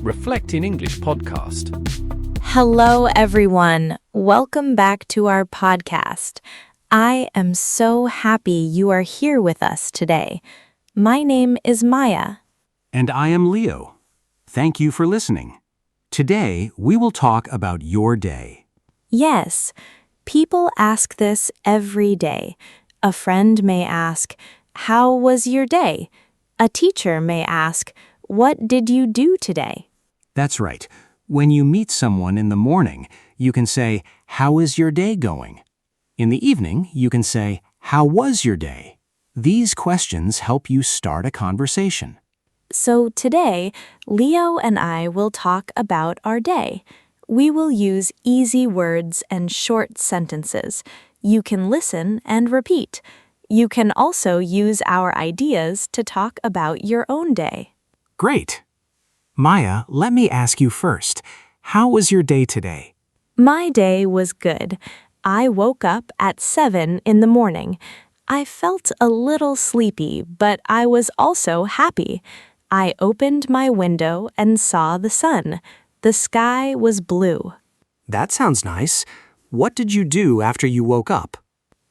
Reflect in English podcast. Hello, everyone. Welcome back to our podcast. I am so happy you are here with us today. My name is Maya. And I am Leo. Thank you for listening. Today, we will talk about your day. Yes, people ask this every day. A friend may ask, "How was your day?" A teacher may ask, "What did you do today?" That's right. When you meet someone in the morning, you can say, "How is your day going?" In the evening, you can say, "How was your day?" These questions help you start a conversation. So today, Leo and I will talk about our day. We will use easy words and short sentences. You can listen and repeat. You can also use our ideas to talk about your own day. Great. Maya, let me ask you first. How was your day today? My day was good. I woke up at 7 in the morning. I felt a little sleepy, but I was also happy. I opened my window and saw the sun. The sky was blue. That sounds nice. What did you do after you woke up?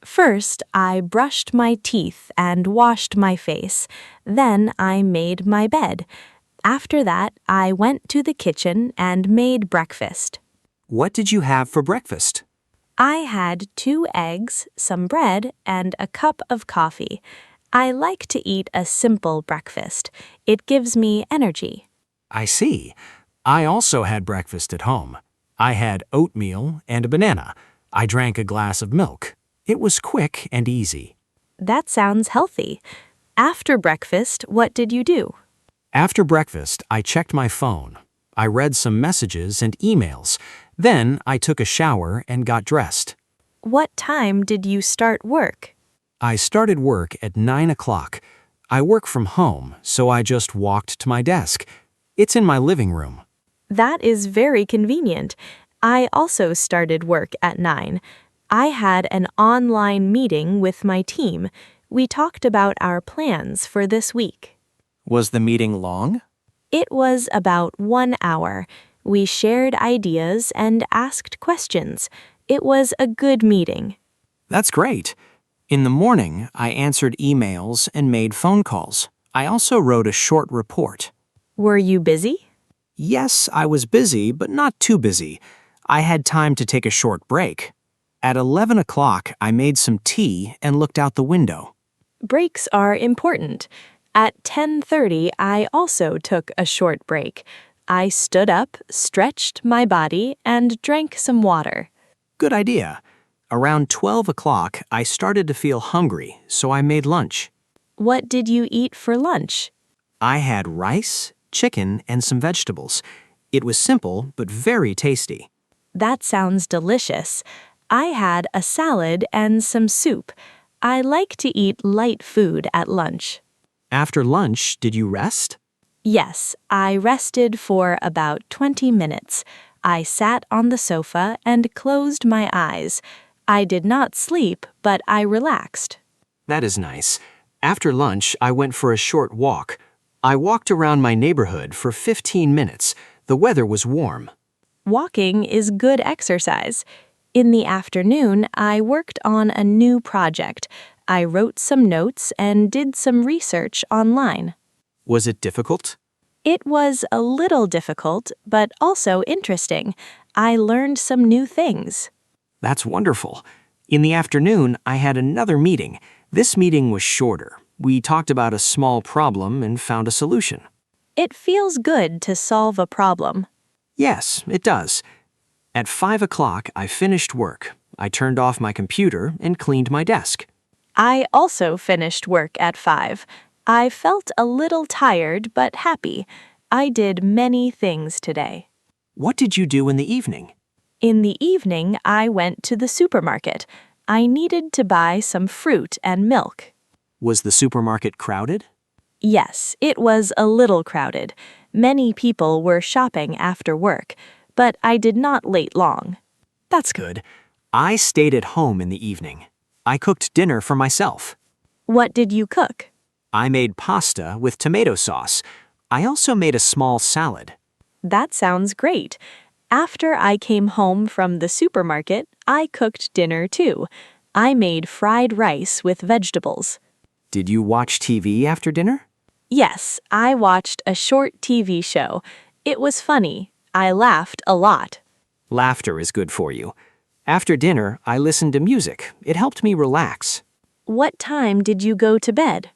First, I brushed my teeth and washed my face. Then I made my bed. After that, I went to the kitchen and made breakfast. What did you have for breakfast? I had 2 eggs, some bread, and a cup of coffee. I like to eat a simple breakfast. It gives me energy. I see. I also had breakfast at home. I had oatmeal and a banana. I drank a glass of milk. It was quick and easy. That sounds healthy. After breakfast, what did you do? After breakfast, I checked my phone. I read some messages and emails. Then I took a shower and got dressed. What time did you start work? I started work at 9 o'clock. I work from home, so I just walked to my desk. It's in my living room. That is very convenient. I also started work at 9. I had an online meeting with my team. We talked about our plans for this week. Was the meeting long? It was about 1 hour. We shared ideas and asked questions. It was a good meeting. That's great. In the morning, I answered emails and made phone calls. I also wrote a short report. Were you busy? Yes, I was busy, but not too busy. I had time to take a short break. At 11 o'clock, I made some tea and looked out the window. Breaks are important. At 10:30, I also took a short break. I stood up, stretched my body, and drank some water. Good idea. Around 12 o'clock, I started to feel hungry, so I made lunch. What did you eat for lunch? I had rice, chicken, and some vegetables. It was simple, but very tasty. That sounds delicious. I had a salad and some soup. I like to eat light food at lunch. After lunch, did you rest? Yes, I rested for about 20 minutes. I sat on the sofa and closed my eyes. I did not sleep, but I relaxed. That is nice. After lunch, I went for a short walk. I walked around my neighborhood for 15 minutes. The weather was warm. Walking is good exercise. In the afternoon, I worked on a new project. I wrote some notes and did some research online. Was it difficult? It was a little difficult, but also interesting. I learned some new things. That's wonderful. In the afternoon, I had another meeting. This meeting was shorter. We talked about a small problem and found a solution. It feels good to solve a problem. Yes, it does. At 5 o'clock, I finished work. I turned off my computer and cleaned my desk. I also finished work at 5. I felt a little tired but happy. I did many things today. What did you do in the evening? In the evening, I went to the supermarket. I needed to buy some fruit and milk. Was the supermarket crowded? Yes, it was a little crowded. Many people were shopping after work, but I did not wait long. That's good. I stayed at home in the evening. I cooked dinner for myself. What did you cook? I made pasta with tomato sauce. I also made a small salad. That sounds great. After I came home from the supermarket, I cooked dinner too. I made fried rice with vegetables. Did you watch TV after dinner? Yes, I watched a short TV show. It was funny. I laughed a lot. Laughter is good for you. After dinner, I listened to music. It helped me relax. What time did you go to bed?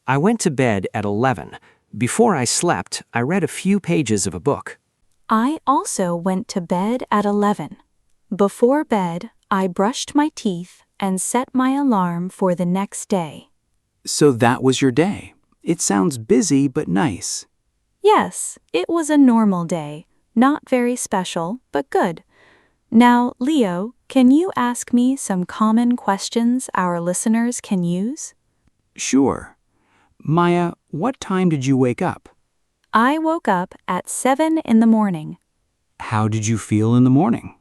I went to bed at 11. Before I slept, I read a few pages of a book. I also went to bed at 11. Before bed, I brushed my teeth and set my alarm for the next day. So that was your day. It sounds busy but nice. Yes, it was a normal day. Not very special, but good. Now, Leo, can you ask me some common questions our listeners can use? Sure. Maya, what time did you wake up? I woke up at 7 in the morning. How did you feel in the morning?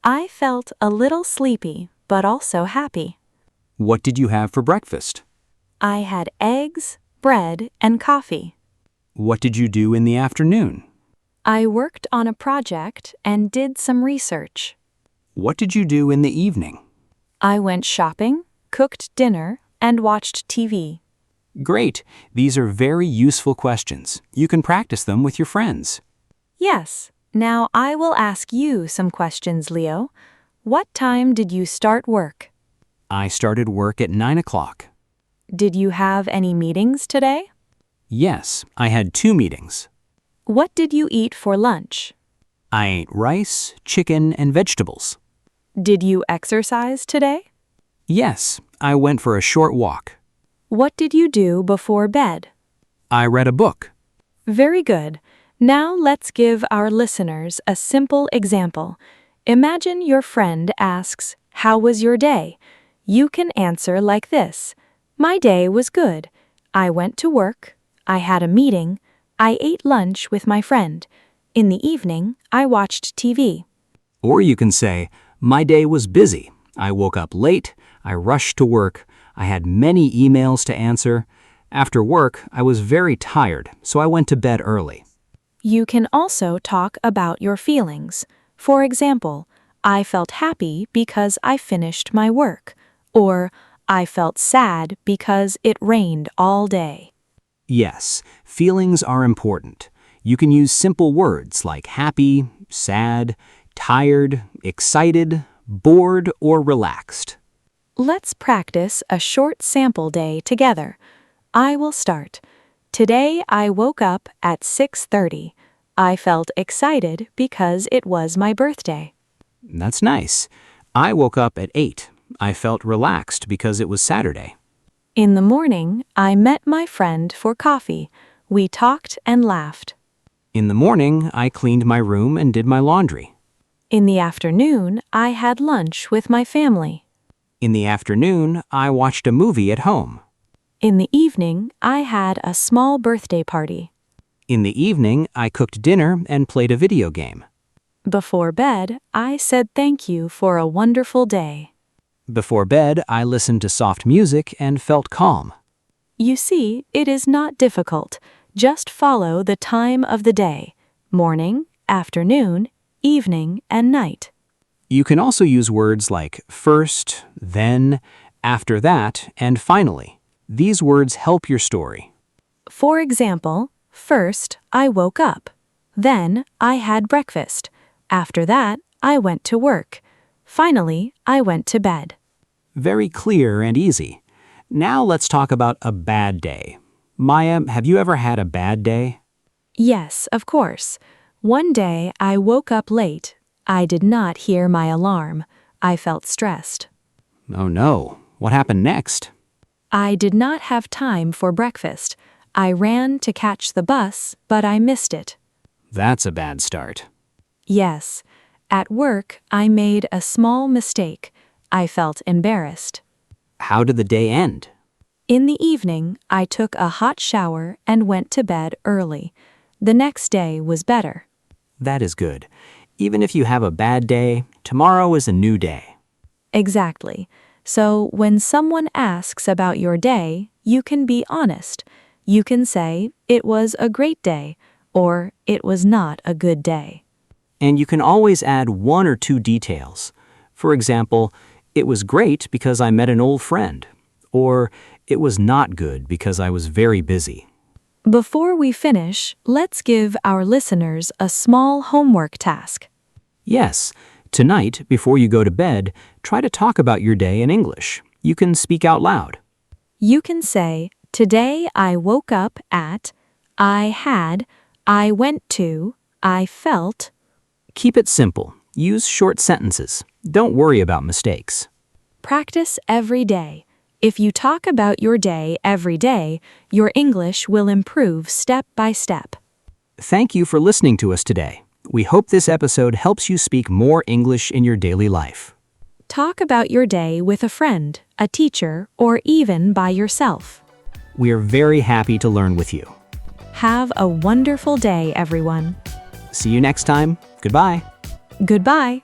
I felt a little sleepy, but also happy. What did you have for breakfast? I had eggs, bread, and coffee. What did you do in the afternoon? I worked on a project and did some research. What did you do in the evening? I went shopping, cooked dinner, and watched TV. Great. These are very useful questions. You can practice them with your friends. Yes. Now I will ask you some questions, Leo. What time did you start work? I started work at 9 o'clock. Did you have any meetings today? Yes, I had 2 meetings. What did you eat for lunch? I ate rice, chicken, and vegetables. Did you exercise today? Yes, I went for a short walk. What did you do before bed? I read a book. Very good. Now let's give our listeners a simple example. Imagine your friend asks, "How was your day?" You can answer like this. My day was good. I went to work. I had a meeting. I ate lunch with my friend. In the evening, I watched TV. Or you can say, my day was busy. I woke up late. I rushed to work. I had many emails to answer. After work, I was very tired, so I went to bed early. You can also talk about your feelings. For example, I felt happy because I finished my work. Or, I felt sad because it rained all day. Yes, feelings are important. You can use simple words like happy, sad, tired, excited, bored, or relaxed. Let's practice a short sample day together. I will start. Today I woke up at 6:30. I felt excited because it was my birthday. That's nice. I woke up at 8. I felt relaxed because it was Saturday. In the morning, I met my friend for coffee. We talked and laughed. In the morning, I cleaned my room and did my laundry. In the afternoon, I had lunch with my family. In the afternoon, I watched a movie at home. In the evening, I had a small birthday party. In the evening, I cooked dinner and played a video game. Before bed, I said thank you for a wonderful day. Before bed, I listened to soft music and felt calm. You see, it is not difficult. Just follow the time of the day: morning, afternoon, evening, and night. You can also use words like first, then, after that, and finally. These words help your story. For example, first, I woke up. Then, I had breakfast. After that, I went to work. Finally, I went to bed. Very clear and easy. Now let's talk about a bad day. Maya, have you ever had a bad day? Yes, of course. One day, I woke up late. I did not hear my alarm. I felt stressed. Oh no, what happened next? I did not have time for breakfast. I ran to catch the bus, but I missed it. That's a bad start. Yes. At work, I made a small mistake. I felt embarrassed. How did the day end? In the evening, I took a hot shower and went to bed early. The next day was better. That is good. Even if you have a bad day, tomorrow is a new day. Exactly. So when someone asks about your day, you can be honest. You can say, "It was a great day," or it was not a good day. And you can always add 1 or 2 details. For example, it was great because I met an old friend, or it was not good because I was very busy. Before we finish, let's give our listeners a small homework task. Yes, tonight, before you go to bed, try to talk about your day in English. You can speak out loud. You can say, "Today I woke up at, I had, I went to, I felt." Keep it simple. Use short sentences. Don't worry about mistakes. Practice every day. If you talk about your day every day, your English will improve step by step. Thank you for listening to us today. We hope this episode helps you speak more English in your daily life. Talk about your day with a friend, a teacher, or even by yourself. We are very happy to learn with you. Have a wonderful day, everyone. See you next time. Goodbye. Goodbye.